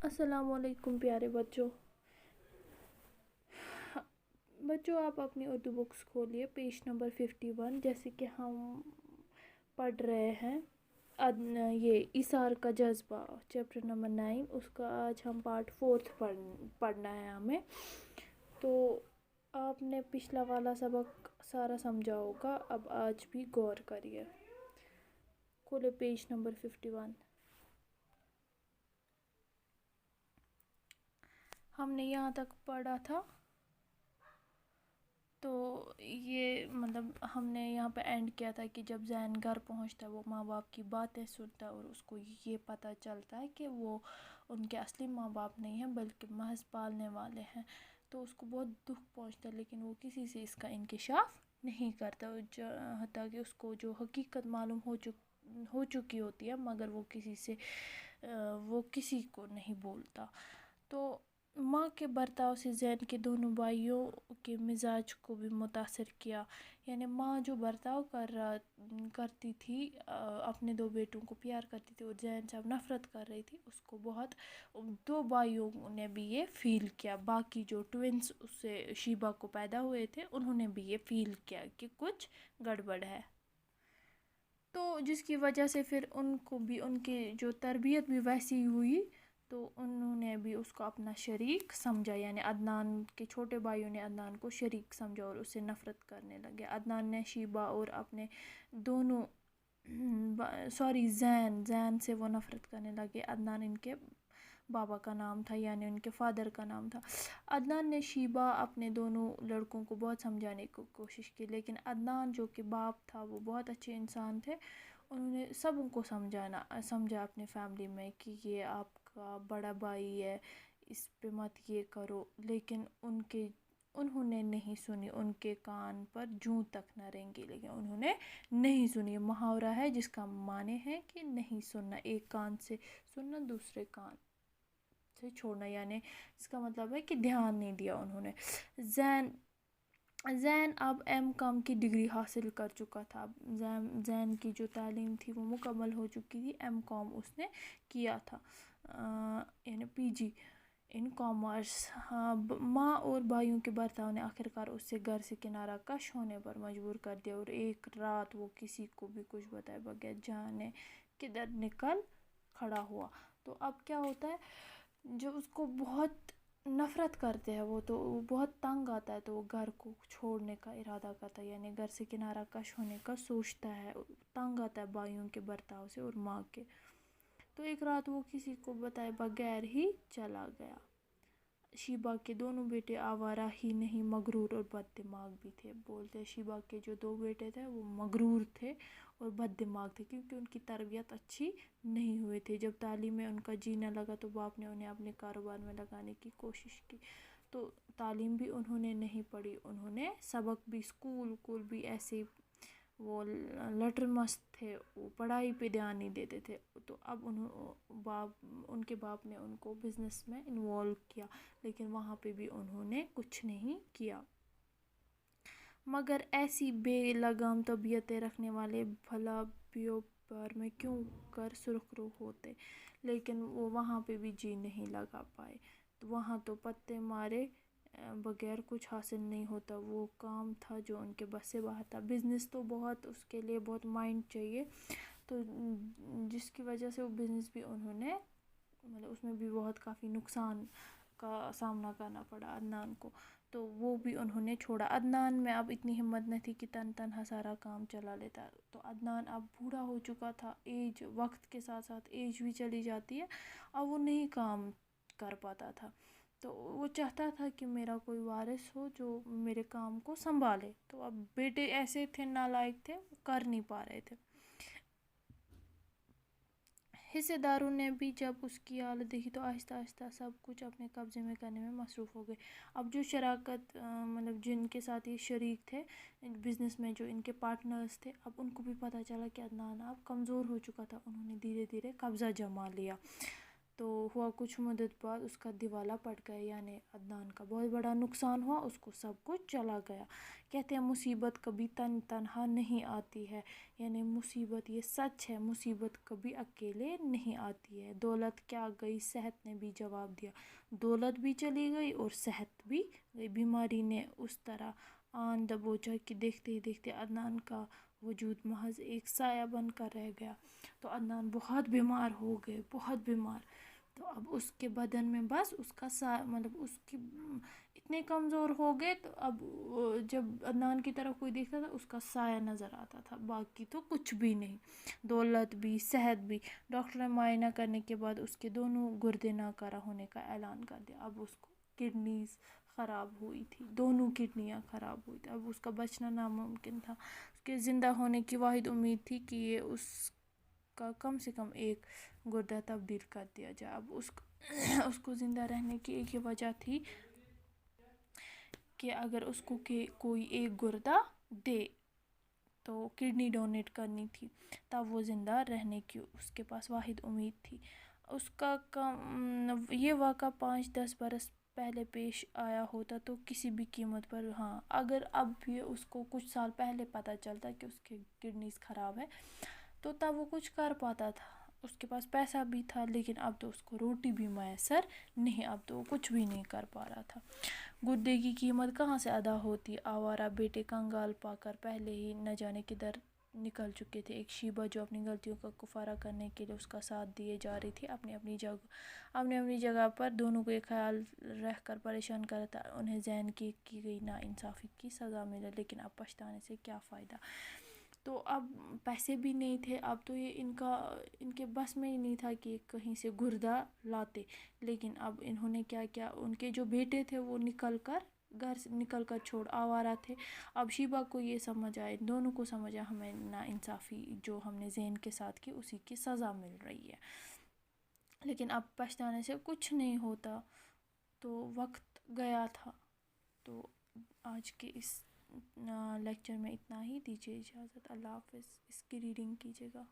السلام علیکم پیارے بچوں. آپ اپنی اردو بکس کھولیے پیج نمبر 51. جیسے کہ ہم پڑھ رہے ہیں یہ ایثار کا جذبہ چیپٹر نمبر 9. اس کا آج ہم پارٹ 4 پڑھنا ہے ہمیں. تو آپ نے پچھلا والا سبق سارا سمجھا ہوگا. اب آج بھی غور کریے. کھولے پیج نمبر 51. ہم نے یہاں تک پڑھا تھا. تو یہ ہم نے یہاں پہ اینڈ کیا تھا کہ جب زین گھر پہنچتا ہے وہ ماں باپ کی باتیں سنتا ہے اور اس کو یہ پتہ چلتا ہے کہ وہ ان کے اصلی ماں باپ نہیں ہیں بلکہ محض پالنے والے ہیں. تو اس کو بہت دکھ پہنچتا ہے لیکن وہ کسی سے اس کا انکشاف نہیں کرتا. حتیٰ کہ اس کو جو حقیقت معلوم ہو چکی ہوتی ہے مگر وہ کسی کو نہیں بولتا. تو ماں کے برتاؤ سے زین کے دونوں بھائیوں کے مزاج کو بھی متاثر کیا. یعنی ماں جو برتاؤ کرتی تھی اپنے دو بیٹوں کو پیار کرتی تھی اور زین سے اب نفرت کر رہی تھی اس کو بہت دو بھائیوں نے بھی یہ فیل کیا. باقی جو ٹوینس اس سے شیبہ کو پیدا ہوئے تھے انہوں نے بھی یہ فیل کیا کہ کچھ گڑبڑ ہے. تو جس کی وجہ سے پھر ان کو بھی ان کی جو تربیت بھی ویسی ہوئی تو انہوں نے بھی اس کو اپنا شریک سمجھا. یعنی عدنان کے چھوٹے بھائیوں نے عدنان کو شریک سمجھا اور اس سے نفرت کرنے لگے. عدنان نے شیبہ اور اپنے دونوں زین سے وہ نفرت کرنے لگے. عدنان ان کے بابا کا نام تھا یعنی ان کے فادر کا نام تھا. عدنان نے شیبہ اپنے دونوں لڑکوں کو بہت سمجھانے کی کوشش کی لیکن عدنان جو کہ باپ تھا وہ بہت اچھے انسان تھے. انہوں نے سب کو سمجھا اپنے فیملی میں کہ یہ آپ کا بڑا بھائی ہے اس پہ مت یہ کرو. لیکن انہوں نے نہیں سنی. ان کے کان پر جوں تک نہ رینگی لیکن انہوں نے نہیں سنی. محاورہ ہے جس کا معنی ہے کہ نہیں سننا. ایک کان سے سننا دوسرے کان سے چھوڑنا. یعنی اس کا مطلب ہے کہ دھیان نہیں دیا انہوں نے. زین اب M.Com کی ڈگری حاصل کر چکا تھا. زین کی جو تعلیم تھی وہ مکمل ہو چکی تھی. M.Com اس نے کیا تھا یعنی PG ان کامرس. ماں اور بھائیوں کے برتاؤ نے آخرکار اس سے گھر سے کنارہ کش ہونے پر مجبور کر دیا اور ایک رات وہ کسی کو بھی کچھ بتائے بغیر جانے کدھر نکل کھڑا ہوا. تو اب کیا ہوتا ہے جو اس کو بہت نفرت کرتے ہیں وہ بہت تنگ آتا ہے تو وہ گھر کو چھوڑنے کا ارادہ کرتا ہے. یعنی گھر سے کنارہ کش ہونے کا سوچتا ہے. تنگ آتا ہے بھائیوں کے برتاؤ سے اور ماں کے. تو ایک رات وہ کسی کو بتائے بغیر ہی چلا گیا. شیبہ کے دونوں بیٹے آوارہ ہی نہیں مغرور اور بد دماغ بھی تھے. بولتے ہیں شیبہ کے جو دو بیٹے تھے وہ مغرور تھے اور بد دماغ تھے کیونکہ ان کی تربیت اچھی نہیں ہوئی تھی. جب تعلیم میں ان کا جی نہ لگا تو باپ نے انہیں اپنے کاروبار میں لگانے کی کوشش کی. تو تعلیم بھی انہوں نے نہیں پڑھی. انہوں نے سبق بھی اسکول بھی ایسے وہ لٹر مست تھے. وہ پڑھائی پہ دھیان نہیں دیتے تھے. تو اب ان کے باپ نے ان کو بزنس میں انوالو کیا لیکن وہاں پہ بھی انہوں نے کچھ نہیں کیا. مگر ایسی بے لگام طبیعتیں رکھنے والے بھلا بیوپار میں کیوں کر سرخ رو ہوتے لیکن وہ وہاں پہ بھی جی نہیں لگا پائے. تو وہاں تو پتے مارے بغیر کچھ حاصل نہیں ہوتا. وہ کام تھا جو ان کے بس سے باہر تھا. بزنس تو بہت اس کے لیے بہت مائنڈ چاہیے. تو جس کی وجہ سے وہ بزنس بھی انہوں نے اس میں بھی بہت کافی نقصان کا سامنا کرنا پڑا عدنان کو. تو وہ بھی انہوں نے چھوڑا. عدنان میں اب اتنی ہمت نہیں تھی کہ تنہا سارا کام چلا لیتا. تو عدنان اب بوڑھا ہو چکا تھا. وقت کے ساتھ ساتھ ایج بھی چلی جاتی ہے. اب وہ نہیں کام کر پاتا تھا. تو وہ چاہتا تھا کہ میرا کوئی وارث ہو جو میرے کام کو سنبھالے. تو اب بیٹے ایسے تھے نالائق تھے کر نہیں پا رہے تھے. حصے داروں نے بھی جب اس کی حالت دیکھی تو آہستہ آہستہ سب کچھ اپنے قبضے میں کرنے میں مصروف ہو گئے. اب جو شراکت جن کے ساتھ یہ شریک تھے بزنس میں جو ان کے پارٹنرز تھے اب ان کو بھی پتہ چلا کہ عدنان اب کمزور ہو چکا تھا. انہوں نے دھیرے دھیرے قبضہ جما لیا. تو ہوا کچھ مدت بعد اس کا دیوالا پڑ گیا، یعنی عدنان کا بہت بڑا نقصان ہوا، اس کو سب کچھ چلا گیا۔ کہتے ہیں مصیبت کبھی تنہا نہیں آتی ہے، یعنی مصیبت، یہ سچ ہے، مصیبت کبھی اکیلے نہیں آتی ہے۔ دولت کیا گئی، صحت نے بھی جواب دیا۔ دولت بھی چلی گئی اور صحت بھی گئی۔ بیماری نے اس طرح آن دبوچا کہ دیکھتے ہی دیکھتے عدنان کا وجود محض ایک سایہ بن کر رہ گیا۔ تو عدنان بہت بیمار ہو گئے، بہت بیمار۔ تو اب اس کے بدن میں بس اس کا مطلب اس کی اتنے کمزور ہو گئے، تو اب جب عدنان کی طرف کوئی دیکھتا تھا اس کا سایہ نظر آتا تھا، باقی تو کچھ بھی نہیں، دولت بھی صحت بھی۔ ڈاکٹر نے معائنہ کرنے کے بعد اس کے دونوں گردے ناکارہ ہونے کا اعلان کر دیا۔ اب اس کو کڈنیز خراب ہوئی تھی، دونوں کڈنیاں خراب ہوئی تھی، اب اس کا بچنا ناممکن تھا۔ اس کے زندہ ہونے کی واحد امید تھی کہ یہ اس کا کم سے کم ایک گردہ تبدیل کر دیا جائے۔ اب اس کو زندہ رہنے کی ایک ہی وجہ تھی کہ اگر اس کو کوئی ایک گردہ دے تو کڈنی ڈونیٹ کرنی تھی، تب وہ زندہ رہنے کی اس کے پاس واحد امید تھی۔ اس کا یہ واقعہ 5-10 برس پہلے پیش آیا ہوتا تو کسی بھی قیمت پر، ہاں اگر اب بھی اس کو کچھ سال پہلے پتہ چلتا کہ اس کی کڈنیز خراب ہے تو تب وہ کچھ کر پاتا تھا، اس کے پاس پیسہ بھی تھا، لیکن اب تو اس کو روٹی بھی میسر نہیں، اب تو وہ کچھ بھی نہیں کر پا رہا تھا۔ گردے کی قیمت کہاں سے ادا ہوتی؟ آوارہ بیٹے کنگال پا کر پہلے ہی نہ جانے کدھر نکل چکے تھے۔ ایک شیبہ جو اپنی غلطیوں کا کفارہ کرنے کے لیے اس کا ساتھ دیے جا رہی تھی، اپنی اپنی جگہ پر دونوں کو ایک خیال رہ کر پریشان کر رہا تھا، انہیں زین کی گئی ناانصافی کی سزا ملے، لیکن اب پچھتانے سے کیا فائدہ۔ تو اب پیسے بھی نہیں تھے، اب تو یہ ان کے بس میں ہی نہیں تھا کہ کہیں سے گردہ لاتے، لیکن اب انہوں نے کیا کیا، ان کے جو بیٹے تھے وہ گھر سے نکل کر چھوڑ آوارہ تھے۔ اب شیبہ کو یہ سمجھ آئے، دونوں کو سمجھ آیا ہمیں ناانصافی جو ہم نے زین کے ساتھ کی اسی کی سزا مل رہی ہے، لیکن اب پچھتانے سے کچھ نہیں ہوتا، تو وقت گیا تھا۔ تو آج کے اس لیکچر میں اتنا ہی، دیجیے اجازت، اللہ حافظ۔ اس کی ریڈنگ کیجیے گا۔